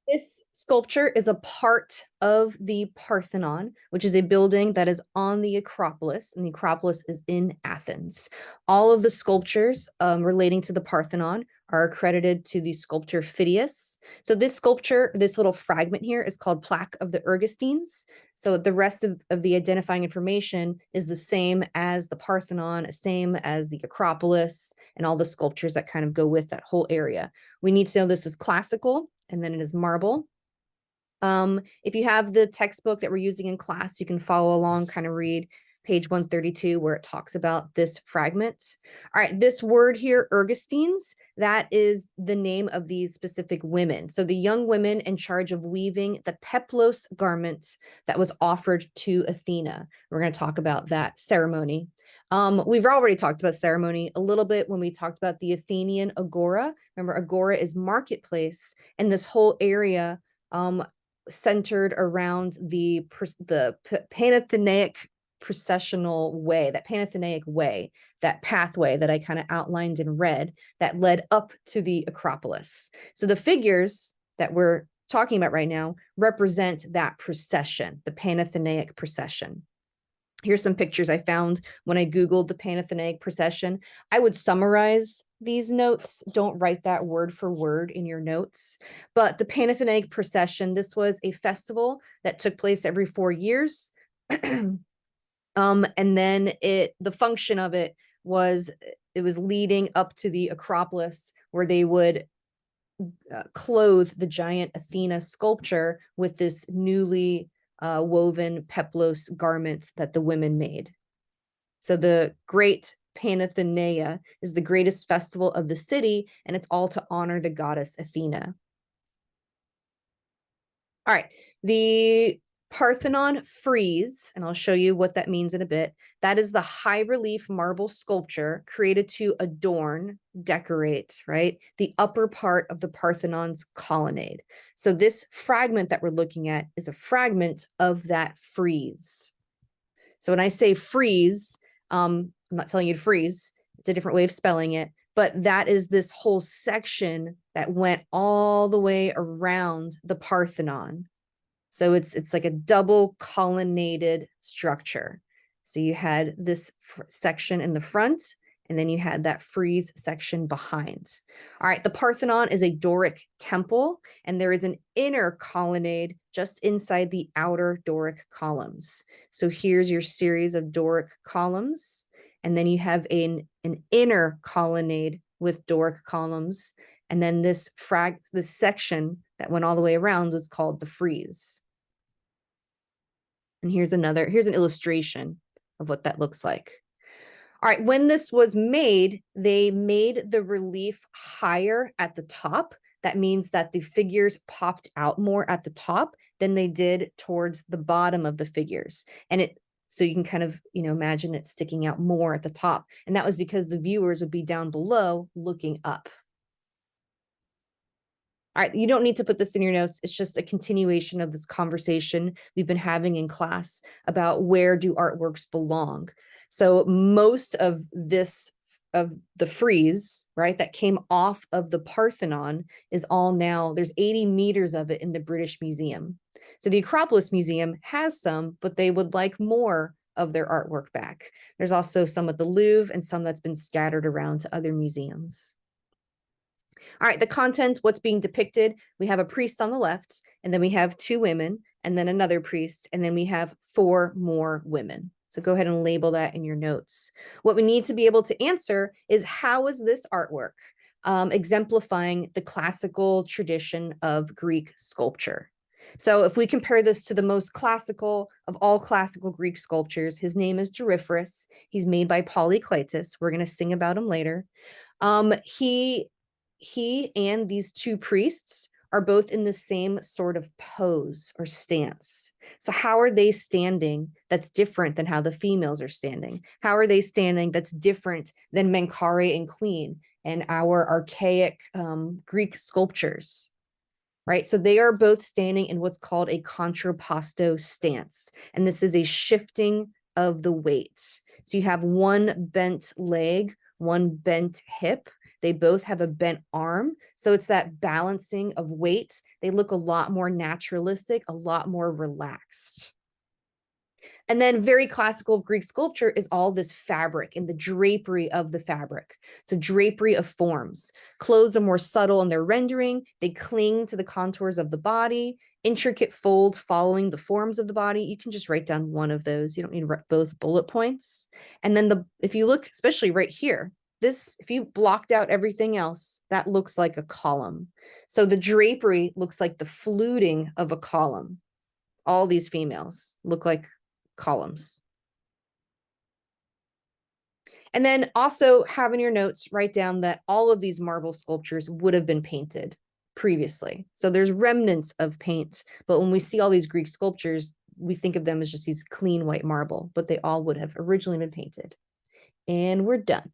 This sculpture is a part of the Parthenon, which is a building that is on the Acropolis, and the Acropolis is in Athens. All of the sculptures relating to the Parthenon are accredited to the sculptor Phidias. So this sculpture, this little fragment here, is called Plaque of the Ergastines. So the rest of the identifying information is the same as the Parthenon, same as the Acropolis, and all the sculptures that kind of go with that whole area. We need to know this is classical, and then it is marble. If you have the textbook that we're using in class, you can follow along, kind of read page 132 where it talks about this fragment. All right, this word here, Ergastines, that is the name of these specific women. So the young women in charge of weaving the peplos garment that was offered to Athena. We're going to talk about that ceremony. We've already talked about ceremony a little bit when we talked about the Athenian agora. Remember, agora is marketplace, and this whole area centered around the Panathenaic processional way, that Panathenaic way, that pathway that I kind of outlined in red that led up to the Acropolis. So the figures that we're talking about right now represent that procession, the Panathenaic procession. Here's some pictures I found when I Googled the Panathenaic procession. I would summarize these notes. Don't write that word for word in your notes. But the Panathenaic procession, this was a festival that took place every 4 years. And then the function of it was leading up to the Acropolis, where they would clothe the giant Athena sculpture with this newly woven peplos garment that the women made. So the great Panathenaea is the greatest festival of the city, and it's all to honor the goddess Athena. All right, the Parthenon frieze, and I'll show you what that means in a bit. That is the high relief marble sculpture created to adorn, decorate, right, the upper part of the Parthenon's colonnade. So this fragment that we're looking at is a fragment of that frieze. So when I say frieze, I'm not telling you to freeze. It's a different way of spelling it. But that is this whole section that went all the way around the Parthenon. So it's like a double colonnaded structure. So you had this section in the front, and then you had that frieze section behind. All right, the Parthenon is a Doric temple, and there is an inner colonnade just inside the outer Doric columns. So here's your series of Doric columns, and then you have an inner colonnade with Doric columns, and then this section that went all the way around was called the frieze. And here's an illustration of what that looks like. All right, when this was made, they made the relief higher at the top. That means that the figures popped out more at the top than they did towards the bottom of the figures. And so you can kind of, imagine it sticking out more at the top. And that was because the viewers would be down below looking up. All right, you don't need to put this in your notes. It's just a continuation of this conversation we've been having in class about where do artworks belong. So most of the frieze, right, that came off of the Parthenon is all now, there's 80 meters of it in the British Museum. So the Acropolis Museum has some, but they would like more of their artwork back. There's also some at the Louvre and some that's been scattered around to other museums. All right, the content, what's being depicted, we have a priest on the left, and then we have 2 women, and then another priest, and then we have 4 more women. So go ahead and label that in your notes. What we need to be able to answer is, how is this artwork exemplifying the classical tradition of Greek sculpture? So if we compare this to the most classical of all classical Greek sculptures, his name is Doryphorus. He's made by Polykleitos. We're going to sing about him later. He and these 2 priests are both in the same sort of pose or stance. So how are they standing that's different than how the females are standing? How are they standing that's different than Menkare and Queen and our archaic Greek sculptures, right? So they are both standing in what's called a contrapposto stance. And this is a shifting of the weight. So you have one bent leg, one bent hip, They both have a bent arm. So it's that balancing of weight. They look a lot more naturalistic, a lot more relaxed. And then very classical of Greek sculpture is all this fabric and the drapery of the fabric. So drapery of forms. Clothes are more subtle in their rendering. They cling to the contours of the body, intricate folds following the forms of the body. You can just write down one of those. You don't need both bullet points. And then if you look, especially right here, this, if you blocked out everything else, that looks like a column. So the drapery looks like the fluting of a column. All these females look like columns. And then also have in your notes, write down that all of these marble sculptures would have been painted previously. So there's remnants of paint, but when we see all these Greek sculptures, we think of them as just these clean white marble, but they all would have originally been painted. And we're done.